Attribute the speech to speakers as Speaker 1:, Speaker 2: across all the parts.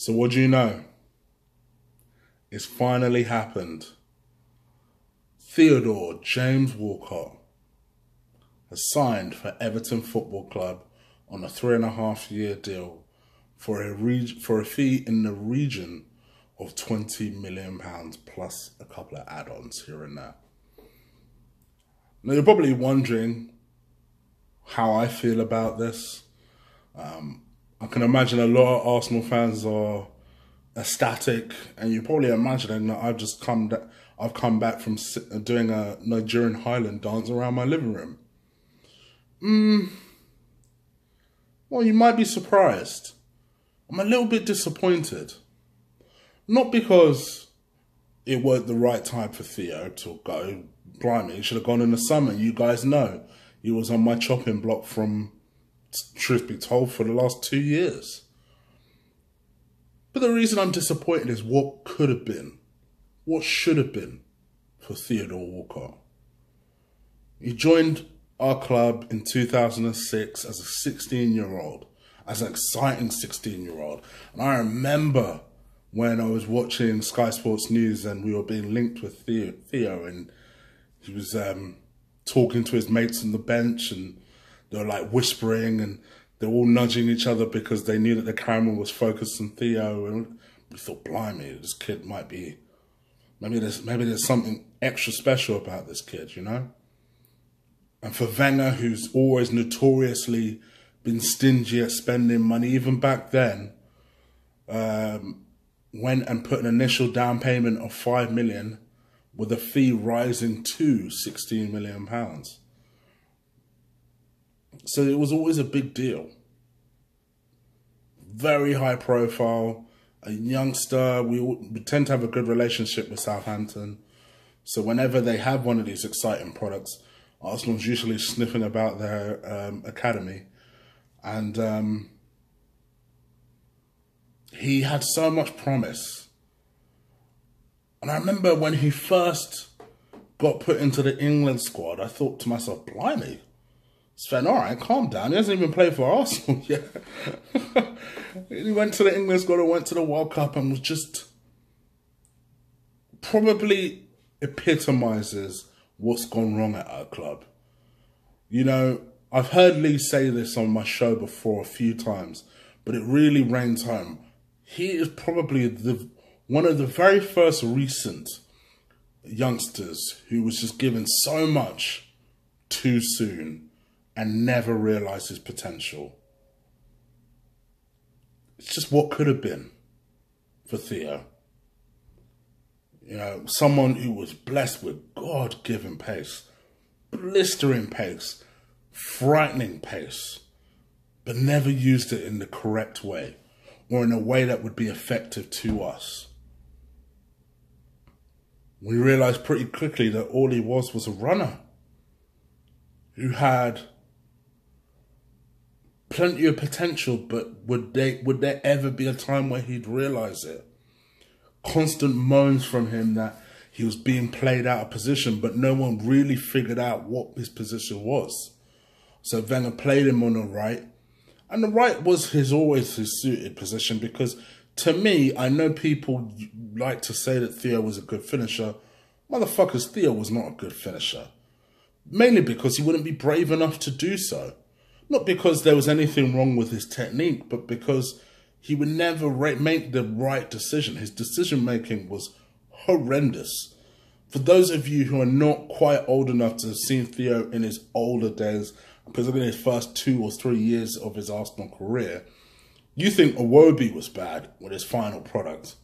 Speaker 1: So what do you know? It's finally happened. Theodore James Walcott has signed for Everton Football Club on a 3.5-year deal for a fee in the region of £20 million plus a couple of add-ons here and there. Now you're probably wondering how I feel about this. I can imagine a lot of Arsenal fans are ecstatic, and you're probably imagining that I've come back from doing a Nigerian Highland dance around my living room. Well, you might be surprised. I'm a little bit disappointed. Not because it weren't the right time for Theo to go. Blimey, he should have gone in the summer. You guys know he was on my chopping block from, truth be told, for the last 2 years. But the reason I'm disappointed is what could have been, what should have been for Theodore Walcott. He joined our club in 2006 as a 16-year-old, as an exciting 16-year-old. And I remember when I was watching Sky Sports News and we were being linked with Theo, and he was talking to his mates on the bench, and they were like whispering, and they were all nudging each other because they knew that the camera was focused on Theo. And we thought, blimey, this kid might be, maybe there's something extra special about this kid, you know? And for Wenger, who's always notoriously been stingy at spending money, even back then, went and put an initial down payment of £5 million with a fee rising to £16 million. So it was always a big deal. Very high profile, a youngster. We tend to have a good relationship with Southampton. So whenever they have one of these exciting products, Arsenal's usually sniffing about their academy. And he had so much promise. And I remember when he first got put into the England squad, I thought to myself, blimey, Sven, all right, calm down. He hasn't even played for Arsenal yet. He went to the England squad and went to the World Cup and was just probably epitomizes what's gone wrong at our club. You know, I've heard Lee say this on my show before a few times, but it really rains home. He is probably one of the very first recent youngsters who was just given so much too soon and never realised his potential. It's just what could have been for Theo. You know, someone who was blessed with God-given pace, blistering pace, frightening pace, but never used it in the correct way or in a way that would be effective to us. We realised pretty quickly that all he was a runner who had plenty of potential, but would there ever be a time where he'd realise it? Constant moans from him that he was being played out of position, but no one really figured out what his position was. So Wenger played him on the right, and the right was always his suited position, because to me, I know people like to say that Theo was a good finisher. Motherfuckers, Theo was not a good finisher. Mainly because he wouldn't be brave enough to do so. Not because there was anything wrong with his technique, but because he would never make the right decision. His decision-making was horrendous. For those of you who are not quite old enough to have seen Theo in his older days, because in his first 2 or 3 years of his Arsenal career, you think Iwobi was bad with his final product.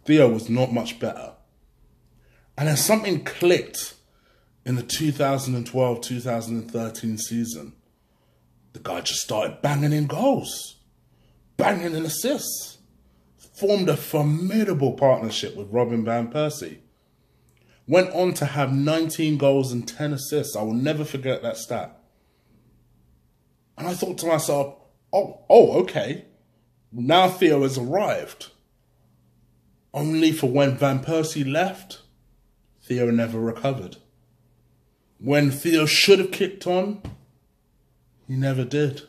Speaker 1: Theo was not much better. And then something clicked in the 2012-2013 season. The guy just started banging in goals, banging in assists, formed a formidable partnership with Robin Van Persie. Went on to have 19 goals and 10 assists. I will never forget that stat. And I thought to myself, oh, okay. Now Theo has arrived. Only for when Van Persie left, Theo never recovered. When Theo should have kicked on, he never did.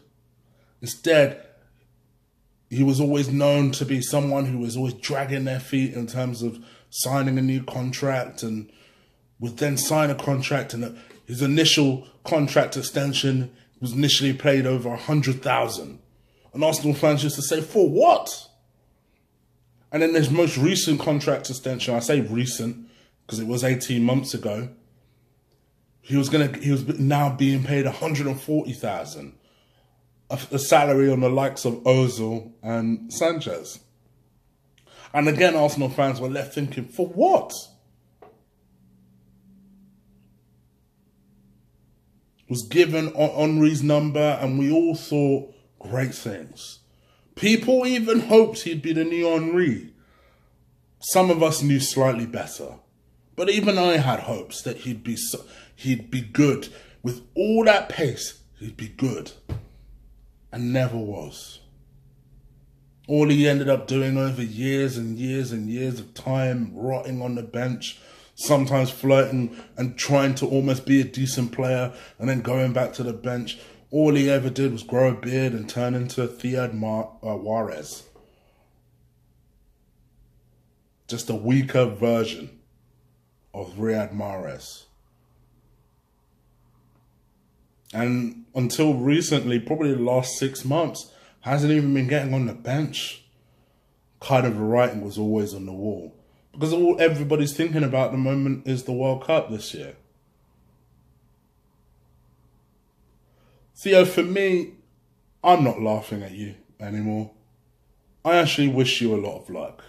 Speaker 1: Instead, he was always known to be someone who was always dragging their feet in terms of signing a new contract, and would then sign a contract, and his initial contract extension was initially paid over 100,000. And Arsenal fans used to say, for what? And then his most recent contract extension, I say recent because it was 18 months ago, he was now being paid 140,000, a salary on the likes of Ozil and Sanchez. And again, Arsenal fans were left thinking, for what? Was given Henry's number, and we all thought great things. People even hoped he'd be the new Henry. Some of us knew slightly better, but even I had hopes that he'd be good. With all that pace, he'd be good, and never was. All he ended up doing over years and years and years of time, rotting on the bench, sometimes flirting and trying to almost be a decent player, and then going back to the bench. All he ever did was grow a beard and turn into Theo Juarez. Just a weaker version of Riyad Mahrez. And until recently, probably the last 6 months, hasn't even been getting on the bench. Kind of the writing was always on the wall. Because all everybody's thinking about at the moment is the World Cup this year. Theo, for me, I'm not laughing at you anymore. I actually wish you a lot of luck.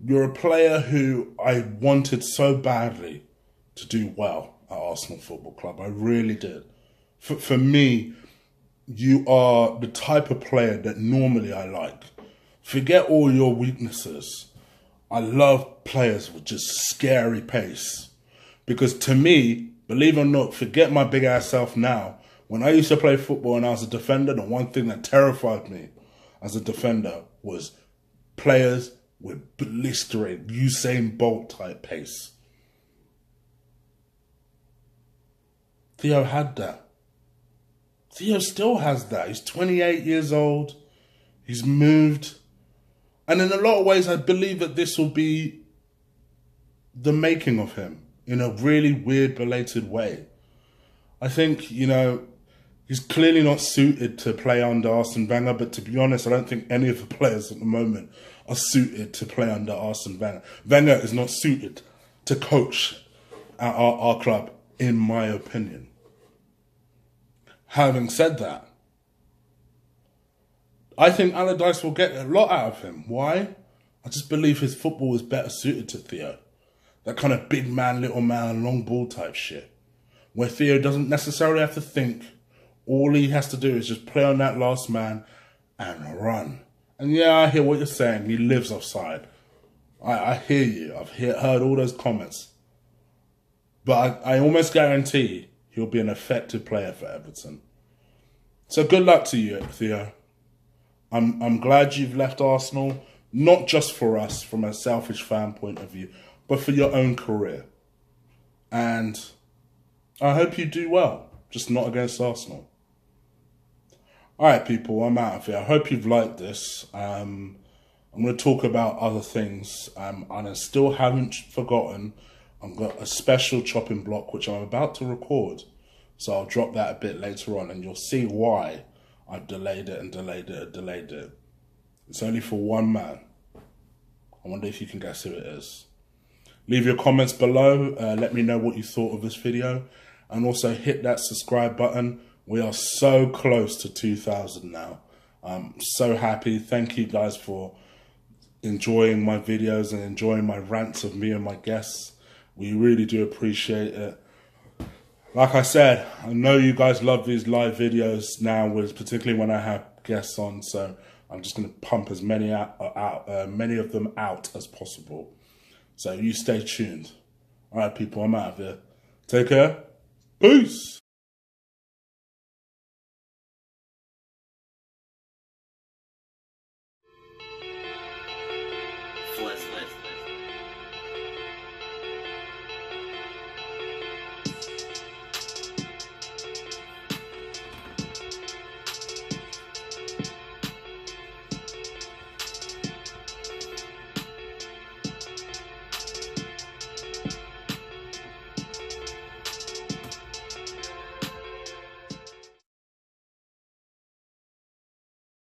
Speaker 1: You're a player who I wanted so badly to do well at Arsenal Football Club. I really did. For me, you are the type of player that normally I like. Forget all your weaknesses. I love players with just scary pace. Because to me, believe it or not, forget my big ass self now. When I used to play football and I was a defender, the one thing that terrified me as a defender was players with blistering Usain Bolt type pace. Theo had that. Theo still has that. He's 28 years old. He's moved. And in a lot of ways, I believe that this will be the making of him in a really weird, belated way. I think, you know, he's clearly not suited to play under Arsene Wenger, but to be honest, I don't think any of the players at the moment are suited to play under Arsene Wenger. Wenger is not suited to coach at our club, in my opinion. Having said that, I think Allardyce will get a lot out of him. Why? I just believe his football is better suited to Theo. That kind of big man, little man, long ball type shit. Where Theo doesn't necessarily have to think. All he has to do is just play on that last man and run. And yeah, I hear what you're saying. He lives offside. I hear you. I've heard all those comments. But I almost guarantee he'll be an effective player for Everton. So good luck to you, Theo. I'm glad you've left Arsenal, not just for us, from a selfish fan point of view, but for your own career. And I hope you do well, just not against Arsenal. Alright people, I'm out of here. I hope you've liked this. I'm going to talk about other things, and I still haven't forgotten. I've got a special chopping block which I'm about to record, so I'll drop that a bit later on, and you'll see why I've delayed it and delayed it and delayed it. It's only for one man. I wonder if you can guess who it is. Leave your comments below. Let me know what you thought of this video. And also hit that subscribe button. We are so close to 2,000 now. I'm so happy. Thank you guys for enjoying my videos and enjoying my rants of me and my guests. We really do appreciate it. Like I said, I know you guys love these live videos now, particularly when I have guests on. So I'm just going to pump as many many of them out as possible. So you stay tuned. All right, people, I'm out of here. Take care. Peace.